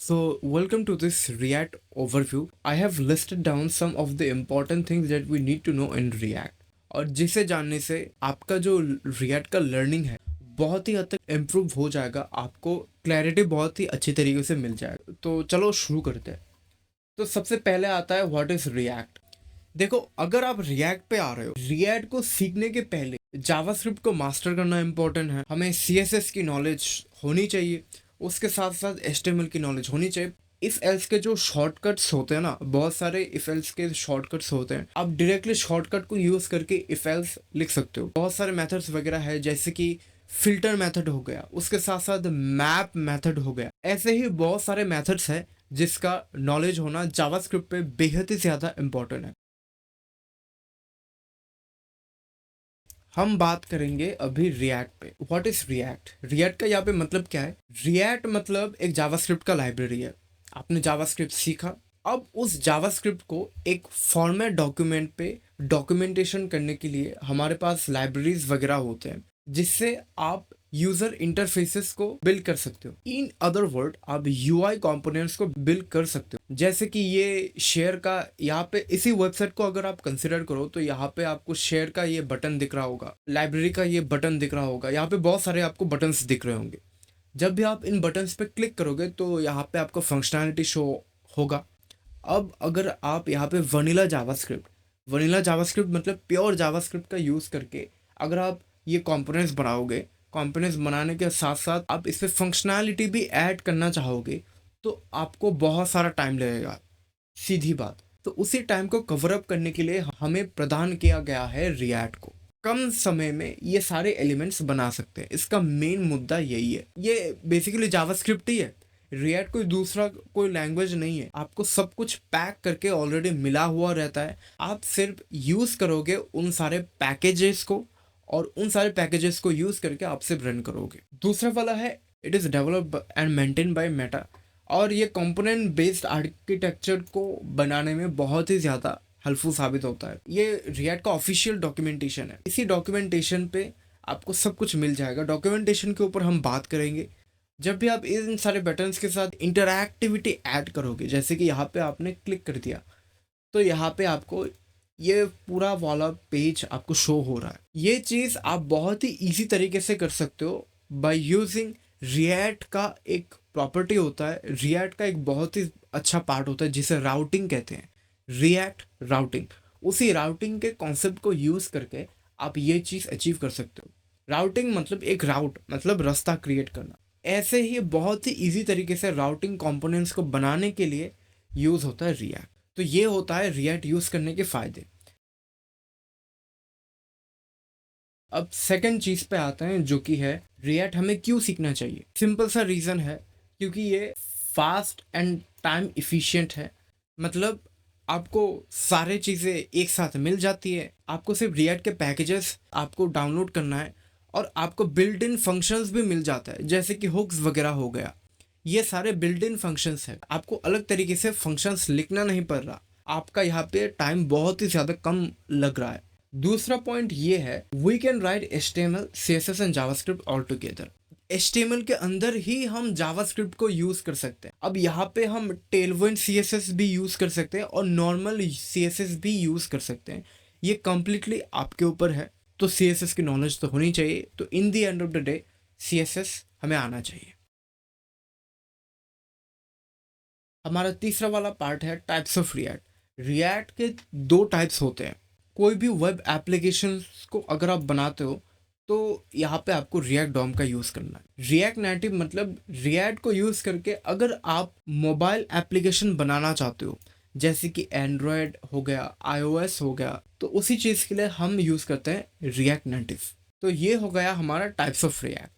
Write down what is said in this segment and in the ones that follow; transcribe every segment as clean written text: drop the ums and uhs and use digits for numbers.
So, welcome to this React overview. I have listed down some of the important things that we need to know in React. और जिसे जानने से आपका जो React का learning है बहुत ही हद तक इम्प्रूव हो जाएगा, आपको क्लैरिटी बहुत ही अच्छी तरीके से मिल जाएगा। तो चलो शुरू करते हैं। तो सबसे पहले आता है व्हाट इज रिएक्ट। देखो, अगर आप रिएक्ट पे आ रहे हो, रिएक्ट को सीखने के पहले जावास्क्रिप्ट को मास्टर करना इंपॉर्टेंट है। हमें सीएसएस की नॉलेज होनी चाहिए, उसके साथ साथ एचटीएमएल की नॉलेज होनी चाहिए। इफ एल्स के जो शॉर्टकट्स होते हैं ना, बहुत सारे इफ एल्स के शॉर्टकट्स होते हैं, आप डायरेक्टली शॉर्टकट को यूज करके इफ एल्स लिख सकते हो। बहुत सारे मेथड्स वगैरह है, जैसे कि फिल्टर मेथड हो गया, उसके साथ साथ मैप मेथड हो गया। ऐसे ही बहुत सारे मेथड्स है जिसका नॉलेज होना जावास्क्रिप्ट पे बेहद ही ज्यादा इंपॉर्टेंट है। हम बात करेंगे अभी रिएक्ट पे। What is react? रिएक्ट का यहाँ पे मतलब क्या है? रिएक्ट मतलब एक जावास्क्रिप्ट का लाइब्रेरी है। आपने जावास्क्रिप्ट सीखा, अब उस जावास्क्रिप्ट को एक फॉर्मेट डॉक्यूमेंट पे डॉक्यूमेंटेशन करने के लिए हमारे पास लाइब्रेरीज वगैरह होते हैं, जिससे आप यूजर इंटरफेसेस को बिल्ड कर सकते हो। इन अदर वर्ड, आप यूआई कंपोनेंट्स को बिल्ड कर सकते हो। जैसे कि ये शेयर का, यहाँ पे इसी वेबसाइट को अगर आप कंसिडर करो तो यहाँ पे आपको शेयर का ये बटन दिख रहा होगा, लाइब्रेरी का ये बटन दिख रहा होगा, यहाँ पे बहुत सारे आपको बटन्स दिख रहे होंगे। जब भी आप इन बटन्स पे क्लिक करोगे तो यहाँ पे आपको फंक्शनैलिटी शो होगा। अब अगर आप यहाँ पे वनीला जावास्क्रिप्ट मतलब प्योर जावास्क्रिप्ट का यूज़ करके अगर आप ये कंपोनेंट्स बनाओगे, कंपोनेंट्स बनाने के साथ साथ आप इस पे फंक्शनैलिटी भी ऐड करना चाहोगे, तो आपको बहुत सारा टाइम लगेगा, सीधी बात। तो उसी टाइम को कवर अप करने के लिए हमें प्रदान किया गया है रिएक्ट को। कम समय में ये सारे एलिमेंट्स बना सकते हैं। इसका मेन मुद्दा यही है। ये बेसिकली जावास्क्रिप्ट ही है। रिएक्ट कोई दूसरा कोई लैंग्वेज नहीं है। आपको सब कुछ पैक करके ऑलरेडी मिला हुआ रहता है। आप सिर्फ यूज करोगे उन सारे पैकेजेस को, और उन सारे पैकेजेस को यूज करके आप सिर्फ रन करोगे। दूसरा वाला है it is developed and maintain by Meta, और ये कंपोनेंट बेस्ड आर्किटेक्चर को बनाने में बहुत ही ज़्यादा हेल्पफुल साबित होता है। ये रिएक्ट का ऑफिशियल डॉक्यूमेंटेशन है। इसी डॉक्यूमेंटेशन पे आपको सब कुछ मिल जाएगा। डॉक्यूमेंटेशन के ऊपर हम बात करेंगे जब भी आप इन सारे बटन्स के साथ इंटरैक्टिविटी ऐड करोगे। जैसे कि यहाँ पे आपने क्लिक कर दिया तो यहाँ पे आपको ये पूरा वाला पेज आपको शो हो रहा है। ये चीज़ आप बहुत ही इजी तरीके से कर सकते हो बाय यूजिंग रिएक्ट का एक प्रॉपर्टी होता है। रिएक्ट का एक बहुत ही अच्छा पार्ट होता है जिसे राउटिंग कहते हैं। रिएक्ट राउटिंग, उसी राउटिंग के कॉन्सेप्ट को यूज करके आप ये चीज अचीव कर सकते हो। राउटिंग मतलब एक राउट मतलब रास्ता क्रिएट करना। ऐसे ही बहुत ही इजी तरीके से राउटिंग कंपोनेंट्स को बनाने के लिए यूज होता है रिएक्ट। तो ये होता है रिएक्ट यूज करने के फायदे। अब सेकंड चीज पे आते हैं, जो कि है रिएक्ट हमें क्यों सीखना चाहिए। सिंपल सा रीजन है, क्योंकि ये फास्ट एंड टाइम इफिशिएंट है। मतलब आपको सारे चीज़ें एक साथ मिल जाती है। आपको सिर्फ रिएक्ट के पैकेजेस आपको डाउनलोड करना है, और आपको बिल्ट इन फंक्शंस भी मिल जाता है, जैसे कि हुक्स वगैरह हो गया। ये सारे बिल्ट इन फंक्शंस है। आपको अलग तरीके से फंक्शंस लिखना नहीं पड़ रहा। आपका यहाँ पे टाइम बहुत ही ज़्यादा कम लग रहा है। दूसरा पॉइंट ये है, we can write HTML, CSS and JavaScript all together. HTML के अंदर ही हम जावास्क्रिप्ट को यूज कर सकते हैं। अब यहाँ पे हम टेलविंड CSS भी यूज कर सकते हैं और नॉर्मल CSS भी यूज कर सकते हैं। ये कम्प्लीटली आपके ऊपर है। तो CSS की नॉलेज तो होनी चाहिए। तो in the end of the day CSS हमें आना चाहिए। हमारा तीसरा वाला पार्ट है टाइप्स ऑफ रिएक्ट। रिएक्ट के दो टाइप्स होते हैं। कोई भी वेब एप्लीकेशन को अगर आप बनाते हो तो यहाँ पे आपको रिएक्ट डॉम का यूज़ करना है। रिएक्ट नेटिव मतलब रिएक्ट को यूज़ करके अगर आप मोबाइल एप्लीकेशन बनाना चाहते हो, जैसे कि एंड्रॉयड हो गया, iOS हो गया, तो उसी चीज़ के लिए हम यूज़ करते हैं रिएक्ट नेटिव। तो ये हो गया हमारा टाइप्स ऑफ रिएक्ट।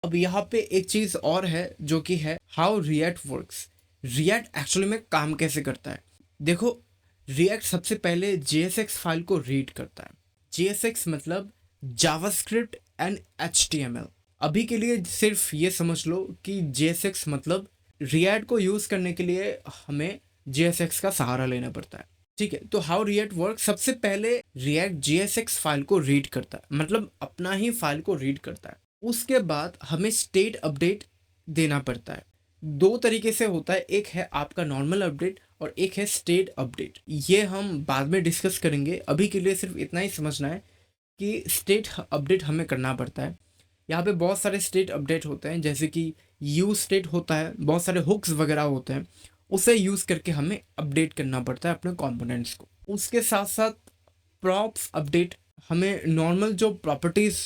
अब यहाँ पे एक चीज़ और है, जो कि है how react works. React actually में काम कैसे करता है। देखो, रिएक्ट सबसे पहले JSX फाइल को रीड करता है। JSX मतलब जावास्क्रिप्ट एंड HTML। अभी के लिए सिर्फ ये समझ लो कि JSX मतलब रिएक्ट को यूज़ करने के लिए हमें JSX का सहारा लेना पड़ता है। ठीक है, तो हाउ रिएक्ट वर्क, सबसे पहले रिएक्ट JSX फाइल को रीड करता है, मतलब अपना ही फाइल को रीड करता है। उसके बाद हमें स्टेट अपडेट देना पड़ता है। दो तरीके से होता है, एक है आपका नॉर्मल अपडेट और एक है स्टेट अपडेट। ये हम बाद में डिस्कस करेंगे, अभी के लिए सिर्फ इतना ही समझना है कि स्टेट अपडेट हमें करना पड़ता है। यहाँ पे बहुत सारे स्टेट अपडेट होते हैं, जैसे कि यू स्टेट होता है, बहुत सारे हुक्स वगैरह होते हैं, उसे यूज़ करके हमें अपडेट करना पड़ता है अपने कंपोनेंट्स को। उसके साथ साथ प्रॉप्स अपडेट, हमें नॉर्मल जो प्रॉपर्टीज़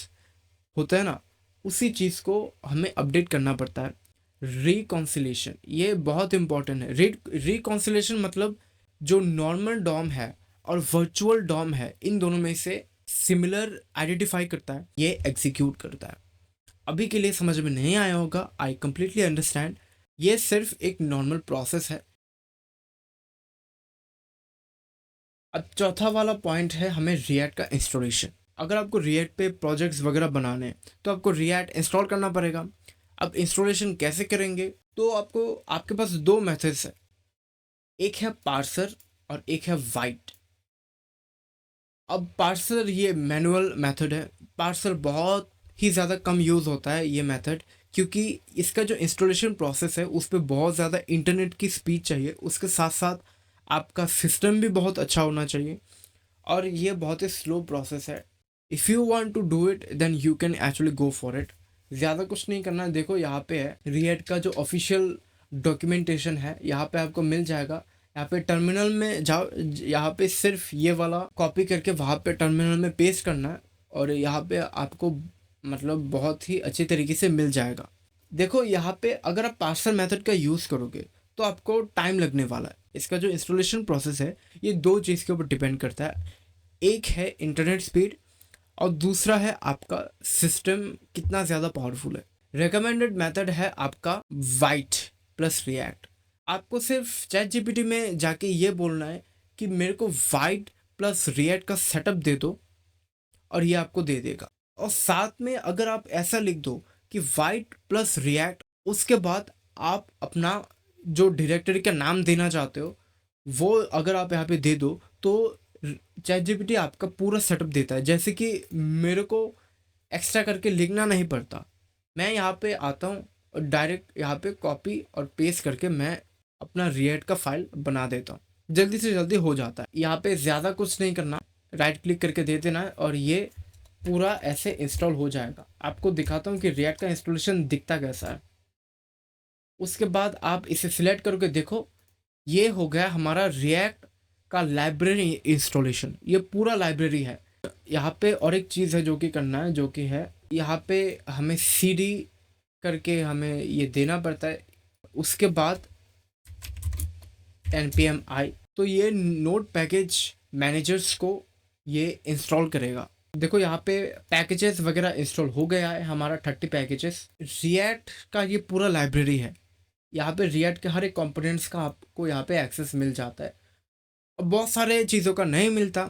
होता है ना, उसी चीज़ को हमें अपडेट करना पड़ता है। रिकॉन्सिलेशन, ये बहुत इंपॉर्टेंट है। रिकॉन्सिलेशन मतलब जो नॉर्मल डॉम है और वर्चुअल डॉम है, इन दोनों में से सिमिलर आइडेंटिफाई करता है, ये एग्जीक्यूट करता है। अभी के लिए समझ में नहीं आया होगा, आई कंप्लीटली अंडरस्टैंड। ये सिर्फ एक नॉर्मल प्रोसेस है। अब चौथा वाला पॉइंट है हमें रिएक्ट का इंस्टॉलेशन। अगर आपको रिएक्ट पे प्रोजेक्ट्स वगैरह बनाने हैं तो आपको रिएक्ट इंस्टॉल करना पड़ेगा। अब इंस्टॉलेशन कैसे करेंगे, तो आपके पास दो मेथड्स है, एक है पार्सर और एक है वाइट। अब पार्सर ये मैनुअल मेथड है, पार्सर बहुत ही ज़्यादा कम यूज़ होता है ये मेथड, क्योंकि इसका जो इंस्टॉलेशन प्रोसेस है उस पर बहुत ज़्यादा इंटरनेट की स्पीड चाहिए, उसके साथ साथ आपका सिस्टम भी बहुत अच्छा होना चाहिए, और ये बहुत ही स्लो प्रोसेस है। If you want to do it then you can actually go for it. ज़्यादा कुछ नहीं करना है। देखो यहाँ पे है रिएक्ट का जो ऑफिशियल डॉक्यूमेंटेशन है, यहाँ पे आपको मिल जाएगा। यहाँ पे टर्मिनल में जाओ, यहाँ पे सिर्फ ये वाला कॉपी करके वहाँ पे टर्मिनल में पेस्ट करना है, और यहाँ पे आपको मतलब बहुत ही अच्छे तरीके से मिल जाएगा। देखो यहाँ पे अगर आप पार्सर मेथड का यूज़ करोगे तो आपको टाइम लगने वाला है। इसका जो इंस्टॉलेशन प्रोसेस है ये दो चीज़ के ऊपर डिपेंड करता है, एक है इंटरनेट स्पीड और दूसरा है आपका सिस्टम कितना ज़्यादा पावरफुल है। रिकमेंडेड मेथड है आपका वाइट प्लस रिएक्ट। आपको सिर्फ चैट जीपीटी में जाके ये बोलना है कि मेरे को वाइट प्लस रिएक्ट का सेटअप दे दो, और ये आपको दे देगा। और साथ में अगर आप ऐसा लिख दो कि वाइट प्लस रिएक्ट, उसके बाद आप अपना जो डायरेक्टरी का नाम देना चाहते हो वो अगर आप यहाँ पे दे दो, तो चैट जीपीटी आपका पूरा सेटअप देता है। जैसे कि मेरे को एक्स्ट्रा करके लिखना नहीं पड़ता, मैं यहाँ पे आता हूँ और डायरेक्ट यहाँ पे कॉपी और पेस्ट करके मैं अपना रिएक्ट का फाइल बना देता हूँ, जल्दी से जल्दी हो जाता है। यहाँ पे ज़्यादा कुछ नहीं करना, राइट क्लिक करके दे देना है और ये पूरा ऐसे इंस्टॉल हो जाएगा। आपको दिखाता हूँ कि रिएक्ट का इंस्टॉलेशन दिखता कैसा है। उसके बाद आप इसे सिलेक्ट करके देखो, ये हो गया हमारा रिएक्ट का लाइब्रेरी इंस्टॉलेशन। ये पूरा लाइब्रेरी है। यहाँ पे और एक चीज़ है जो कि करना है, जो कि है यहाँ पे हमें cd करके हमें ये देना पड़ता है। उसके बाद npm i, तो ये नोड पैकेज मैनेजर्स को ये इंस्टॉल करेगा। देखो यहाँ पे पैकेजेस वगैरह इंस्टॉल हो गया है हमारा 30 पैकेजेस। रिएक्ट का ये पूरा लाइब्रेरी है। यहाँ पे रिएक्ट के हर एक कंपोनेंट्स का आपको यहाँ पे एक्सेस मिल जाता है। अब बहुत सारे चीज़ों का नहीं मिलता,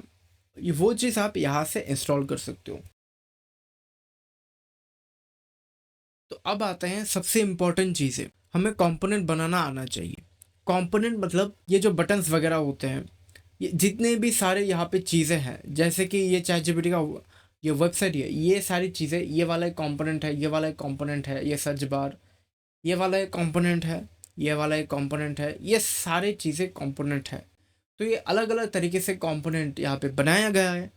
ये वो चीज़ आप यहाँ से इंस्टॉल कर सकते हो। तो अब आते हैं सबसे इम्पोर्टेंट चीज़ें, हमें कंपोनेंट बनाना आना चाहिए। कंपोनेंट मतलब ये जो बटन्स वगैरह होते हैं, ये जितने भी सारे यहाँ पे चीज़ें हैं, जैसे कि ये चैट जीपीटी का ये वेबसाइट है, ये सारी चीज़ें, ये वाला एक कंपोनेंट है, ये वाला एक कंपोनेंट है, ये सर्च बार, ये वाला एक कंपोनेंट है, ये वाला एक कंपोनेंट है, ये सारे चीज़ें कंपोनेंट है। तो ये अलग अलग तरीके से कंपोनेंट यहाँ पे बनाया गया है।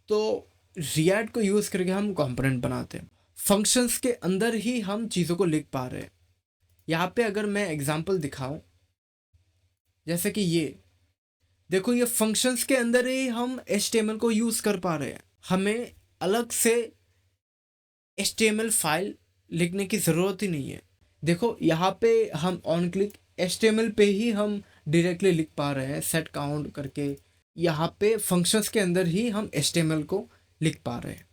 तो रिएक्ट को यूज़ करके हम कंपोनेंट बनाते हैं। फंक्शंस के अंदर ही हम चीज़ों को लिख पा रहे हैं। यहाँ पे अगर मैं एग्जांपल दिखाऊं, जैसे कि ये देखो, ये फंक्शंस के अंदर ही हम HTML को यूज़ कर पा रहे हैं। हमें अलग से HTML फाइल लिखने की ज़रूरत ही नहीं है। देखो यहाँ पे हम ऑन क्लिक HTML पे ही हम डायरेक्टली लिख पा रहे हैं, सेट काउंट करके। यहाँ पे फंक्शंस के अंदर ही हम HTML को लिख पा रहे हैं।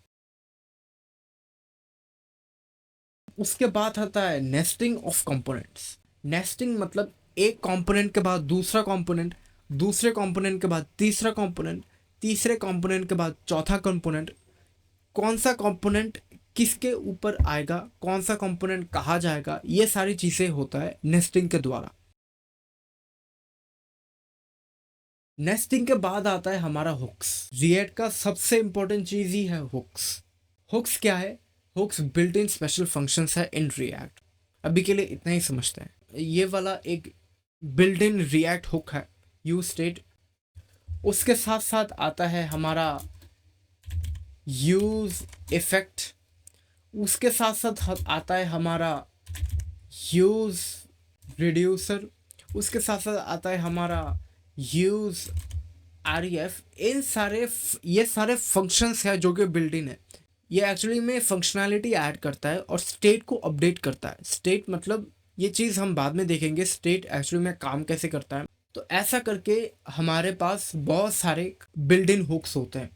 उसके बाद आता है नेस्टिंग ऑफ कंपोनेंट्स। नेस्टिंग मतलब एक कंपोनेंट के बाद दूसरा कंपोनेंट, दूसरे कंपोनेंट के बाद तीसरा कंपोनेंट, तीसरे कंपोनेंट के बाद चौथा कंपोनेंट। कौन सा कंपोनेंट किसके ऊपर आएगा, कौन सा कंपोनेंट कहाँ जाएगा, ये सारी चीज़ें होता है नेस्टिंग के द्वारा। नेस्टिंग के बाद आता है हमारा हुक्स। रिएक्ट का सबसे इंपॉर्टेंट चीज़ ही है हुक्स। हुक्स क्या है? Hooks built in special functions है इन रिएक्ट। अभी के लिए इतना ही समझते हैं। ये वाला एक बिल्ड इन रिएक्ट हुक है, यूज स्टेट। उसके साथ साथ आता है हमारा यूज इफेक्ट। उसके साथ साथ आता है हमारा यूज रिड्यूसर। उसके साथ साथ आता है हमारा यूज आरईएफ। ये सारे फंक्शंस हैं जो कि बिल्ट इन है। ये एक्चुअली में फंक्शनैलिटी ऐड करता है और स्टेट को अपडेट करता है। स्टेट मतलब ये चीज़ हम बाद में देखेंगे, स्टेट एक्चुअली में काम कैसे करता है। तो ऐसा करके हमारे पास बहुत सारे बिल्ट इन हुक्स होते हैं।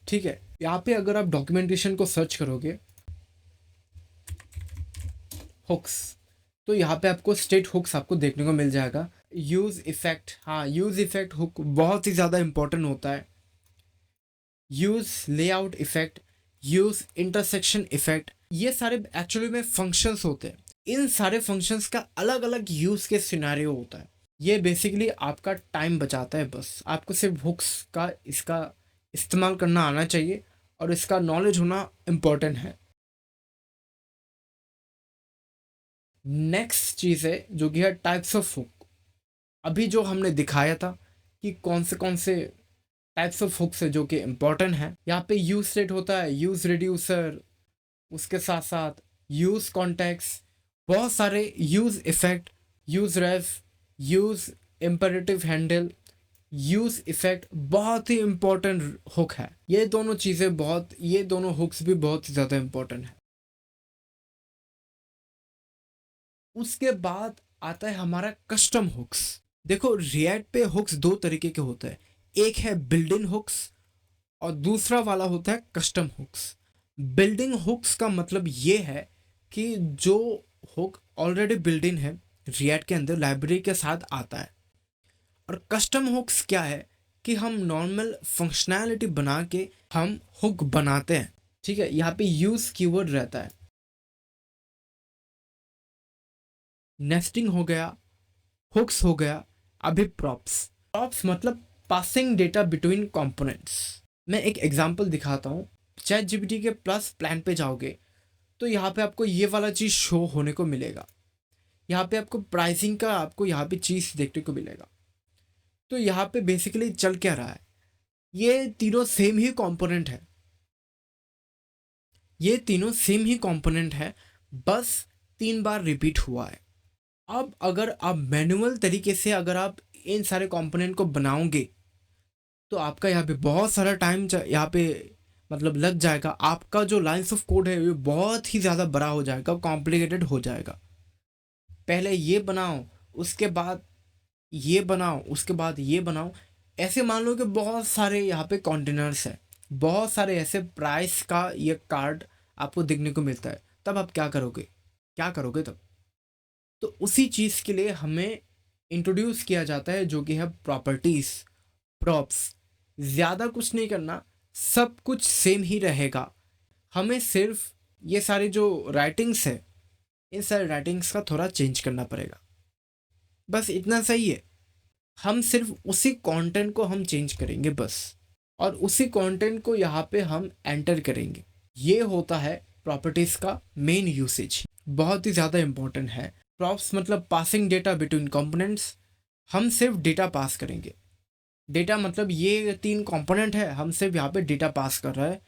ठीक है, यहाँ पे अगर आप डॉक्यूमेंटेशन को सर्च करोगे हुक्स, तो यहाँ पे आपको स्टेट हुक्स आपको देखने को मिल जाएगा। यूज इफेक्ट, हाँ यूज इफेक्ट हुक बहुत ही ज़्यादा इंपॉर्टेंट होता है। Use layout effect, use intersection effect, ये सारे एक्चुअली में फंक्शंस होते हैं। इन सारे फंक्शंस का अलग अलग यूज के सिनेरियो होता है। ये बेसिकली आपका टाइम बचाता है। बस आपको सिर्फ हुक्स का इसका इस्तेमाल करना आना चाहिए और इसका नॉलेज होना इम्पोर्टेंट है। नेक्स्ट चीज़ है जो कि है टाइप्स ऑफ हुक। अभी जो हमने दिखाया था कि कौन से टाइप्स ऑफ हुक्स है जो कि इम्पोर्टेंट है। यहाँ पे यूज स्टेट होता है, यूज रिड्यूसर, उसके साथ साथ यूज कॉन्टेक्स्ट, बहुत सारे use effect, use ref, use imperative handle, use effect बहुत ही इम्पोर्टेंट हुक है। ये दोनों चीज़ें ये दोनों हुक्स भी बहुत ही ज़्यादा इम्पोर्टेंट है। उसके बाद आता है हमारा कस्टम हुक्स। देखो रिएक्ट पे हुक्स दो तरीके के होते हैं, एक है बिल्ड इन हुक्स और दूसरा वाला होता है कस्टम हुक्स। बिल्डिंग हुक्स का मतलब ये है कि जो हुक ऑलरेडी बिल्ड इन है रिएक्ट के अंदर लाइब्रेरी के साथ आता है। और कस्टम हुक्स क्या है कि हम नॉर्मल फंक्शनैलिटी बना के हम हुक बनाते हैं। ठीक है, यहाँ पे यूज कीवर्ड रहता है। नेस्टिंग हो गया, हुक्स हो गया। अभी प्रॉप्स, प्रॉप्स मतलब पासिंग डेटा बिटवीन कंपोनेंट्स। मैं एक एग्जांपल दिखाता हूँ। चैट जीपीटी के प्लस प्लान पे जाओगे तो यहाँ पे आपको ये वाला चीज़ शो होने को मिलेगा। यहाँ पे आपको प्राइसिंग का आपको यहाँ पे चीज़ देखने को मिलेगा। तो यहाँ पे बेसिकली चल क्या रहा है, ये तीनों सेम ही कंपोनेंट है। ये तीनों सेम ही कंपोनेंट है, बस 3 बार रिपीट हुआ है। अब अगर आप मैनुअल तरीके से अगर आप इन सारे कंपोनेंट को बनाओगे तो आपका यहाँ पे बहुत सारा टाइम यहाँ पे मतलब लग जाएगा। आपका जो लाइन्स ऑफ कोड है ये बहुत ही ज़्यादा बड़ा हो जाएगा, कॉम्प्लिकेटेड हो जाएगा। पहले ये बनाओ, उसके बाद ये बनाओ, उसके बाद ये बनाओ। ऐसे मान लो कि बहुत सारे यहाँ पे कंटेनर्स है, बहुत सारे ऐसे प्राइस का ये कार्ड आपको देखने को मिलता है। तब आप क्या करोगे, क्या करोगे तब? तो उसी चीज़ के लिए हमें इंट्रोड्यूस किया जाता है जो कि है प्रॉपर्टीज़, प्रॉप्स। ज़्यादा कुछ नहीं करना, सब कुछ सेम ही रहेगा। हमें सिर्फ ये सारे जो राइटिंग्स है इन सारे राइटिंग्स का थोड़ा चेंज करना पड़ेगा, बस इतना सही है। हम सिर्फ उसी कंटेंट को हम चेंज करेंगे बस, और उसी कंटेंट को यहाँ पे हम एंटर करेंगे। ये होता है प्रॉपर्टीज़ का मेन यूसेज, बहुत ही ज़्यादा इम्पोर्टेंट है। प्रॉप्स मतलब पासिंग डेटा बिटवीन कंपोनेंट्स। हम सिर्फ डेटा पास करेंगे। डेटा मतलब ये 3 कंपोनेंट है, हम सिर्फ यहाँ पे डेटा पास कर रहा है,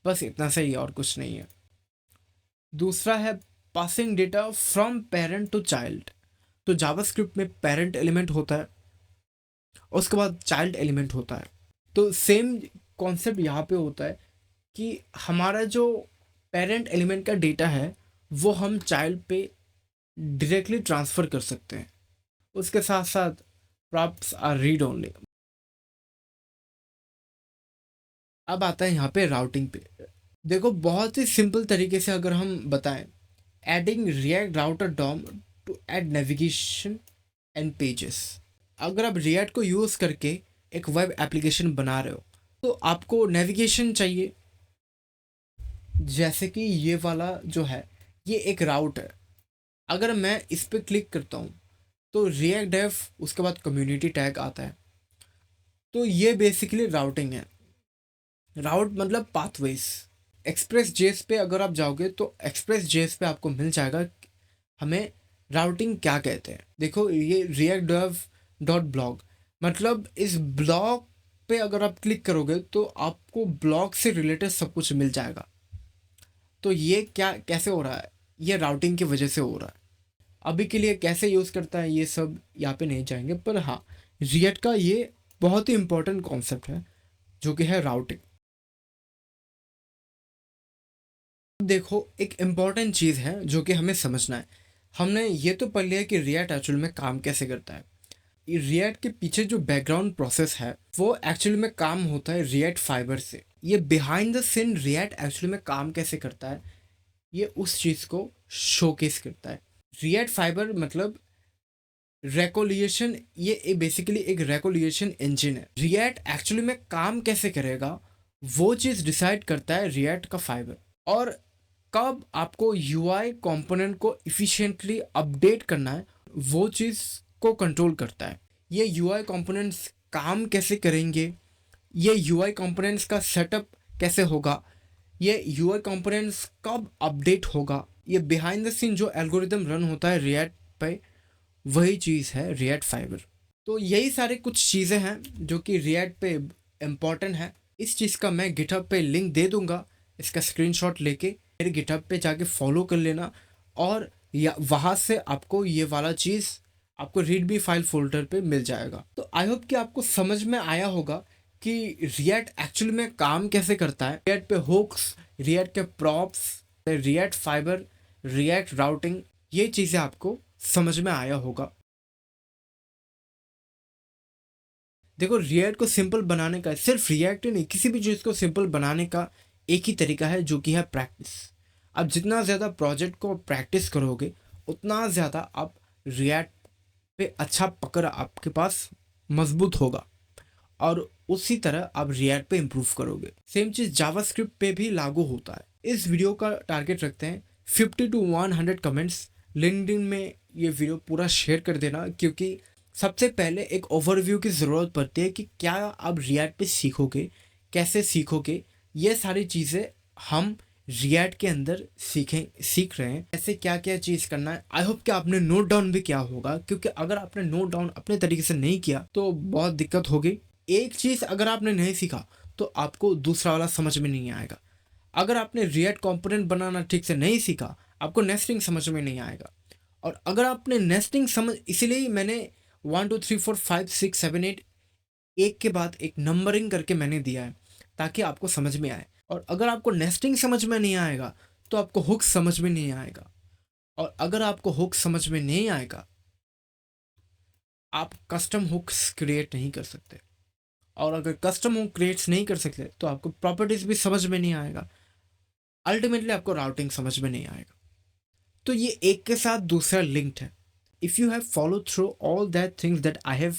बस इतना सही है और कुछ नहीं है। दूसरा है passing data from parent to child. तो जावास्क्रिप्ट में पेरेंट एलिमेंट होता है, उसके बाद चाइल्ड एलिमेंट होता है। तो सेम कॉन्सेप्ट यहाँ पे होता है कि हमारा जो पेरेंट एलिमेंट का डेटा है वो हम चाइल्ड पे डायरेक्टली ट्रांसफ़र कर सकते हैं। उसके साथ साथ प्रॉप्स आर रीड ओनली। अब आता है यहाँ पे राउटिंग पे। देखो बहुत ही सिंपल तरीके से अगर हम बताएं, adding React router DOM to add navigation and pages. अगर आप रिएक्ट को यूज़ करके एक वेब एप्लीकेशन बना रहे हो तो आपको नेविगेशन चाहिए। जैसे कि ये वाला जो है ये एक राउट है, अगर मैं इस पर क्लिक करता हूँ तो रिएक्ट डेव उसके बाद कम्युनिटी टैग आता है। तो ये बेसिकली राउटिंग है। राउट मतलब पाथवेज। एक्सप्रेस जेएस पे अगर आप जाओगे तो एक्सप्रेस जेएस पे आपको मिल जाएगा हमें राउटिंग क्या कहते हैं। देखो ये react.dev.blog, मतलब इस ब्लॉग पे अगर आप क्लिक करोगे तो आपको ब्लॉग से रिलेटेड सब कुछ मिल जाएगा। तो ये क्या कैसे हो रहा है, ये राउटिंग की वजह से हो रहा है। अभी के लिए कैसे यूज़ करता है ये सब यहाँ पे नहीं जाएंगे, पर हाँ रिएक्ट का ये बहुत ही इंपॉर्टेंट कॉन्सेप्ट है जो कि है राउटिंग। देखो एक इम्पॉर्टेंट चीज़ है जो कि हमें समझना है। हमने ये तो पढ़ लिया कि रिएक्ट एक्चुअल में काम कैसे करता है। रिएक्ट के पीछे जो बैकग्राउंड प्रोसेस है वो एक्चुअली में काम होता है रिएक्ट फाइबर से। ये behind the scene React actually में काम कैसे करता है ये उस चीज़ को शोकेस करता है। रिएक्ट फाइबर मतलब रेकोलिएशन, ये बेसिकली एक रेकोलिएशन इंजन है। रिएक्ट एक्चुअली में काम कैसे करेगा वो चीज़ डिसाइड करता है रिएक्ट का फाइबर, और कब आपको यूआई कंपोनेंट को इफ़िशिएंटली अपडेट करना है वो चीज़ को कंट्रोल करता है। ये यूआई कंपोनेंट्स काम कैसे करेंगे, ये यूआई कंपोनेंट्स का सेटअप कैसे होगा, ये यूआई कंपोनेंट्स कब अपडेट होगा, ये बिहाइंड द सीन जो एल्गोरिदम रन होता है रिएक्ट पे, वही चीज़ है रिएक्ट फाइबर। तो यही सारे कुछ चीज़ें हैं जो कि रिएक्ट पे इम्पॉर्टेंट है। इस चीज़ का मैं गिटहब पे लिंक दे दूंगा, इसका स्क्रीनशॉट लेके मेरे गिटहब पे जाके फॉलो कर लेना, और या वहाँ से आपको ये वाला चीज़ आपको रीड बी फाइल फोल्डर पे मिल जाएगा। तो आई होप कि आपको समझ में आया होगा कि रिएक्ट एक्चुअली में काम कैसे करता है। रिएक्ट पे हुक्स, रिएक्ट के props, react fibre, react routing, ये चीज़ें आपको समझ में आया होगा। देखो रिएक्ट को सिंपल बनाने का, सिर्फ रिएक्ट ही नहीं किसी भी चीज़ को सिंपल बनाने का एक ही तरीका है जो कि है प्रैक्टिस। आप जितना ज़्यादा प्रोजेक्ट को प्रैक्टिस करोगे उतना ज़्यादा आप रिएक्ट पे अच्छा पकड़ आपके पास मजबूत होगा, और उसी तरह आप रिएक्ट पे इम्प्रूव करोगे। सेम चीज़ जावास्क्रिप्ट पे भी लागू होता है। इस वीडियो का टारगेट रखते हैं 50 to 100 कमेंट्स। लिंक्डइन में ये वीडियो पूरा शेयर कर देना, क्योंकि सबसे पहले एक ओवरव्यू की ज़रूरत पड़ती है कि क्या आप रिएक्ट पे सीखोगे, कैसे सीखोगे। ये सारी चीज़ें हम रिएक्ट के अंदर सीख रहे हैं, ऐसे क्या क्या चीज़ करना है। आई होप कि आपने नोट डाउन भी किया होगा, क्योंकि अगर आपने नोट डाउन अपने तरीके से नहीं किया तो बहुत दिक्कत होगी। एक चीज़ अगर आपने नहीं सीखा तो आपको दूसरा वाला समझ में नहीं आएगा। अगर आपने रिएक्ट कंपोनेंट बनाना ठीक से नहीं सीखा आपको नेस्टिंग समझ में नहीं आएगा। और अगर आपने नेस्टिंग समझ, इसीलिए मैंने 1 2 3 4 5 6 7 8 एक के बाद एक नंबरिंग करके मैंने दिया है ताकि आपको समझ में आए। और अगर आपको नेस्टिंग समझ में नहीं आएगा तो आपको हुक समझ में नहीं आएगा, और अगर आपको हुक समझ में नहीं आएगा आप कस्टम हुक्स क्रिएट नहीं कर सकते, और अगर कस्टम हुक क्रिएट्स नहीं कर सकते तो आपको प्रॉपर्टीज भी समझ में नहीं आएगा, अल्टीमेटली आपको राउटिंग समझ में नहीं आएगा। तो ये एक के साथ दूसरा लिंक्ड है। If you have follow through all that things that I have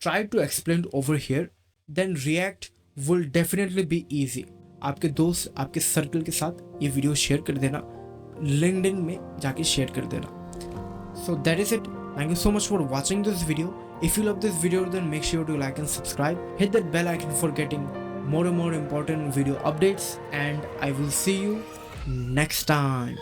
tried to explain over here, then React will definitely be easy. आपके दोस्त, आपके सर्कल के साथ ये वीडियो शेयर कर देना, लिंक्डइन में जाके शेयर कर देना। So that is it. Thank you so much for watching this video. If you love this video, then make sure to like and subscribe. Hit that bell icon for getting more and more important video updates, and I will see you next time.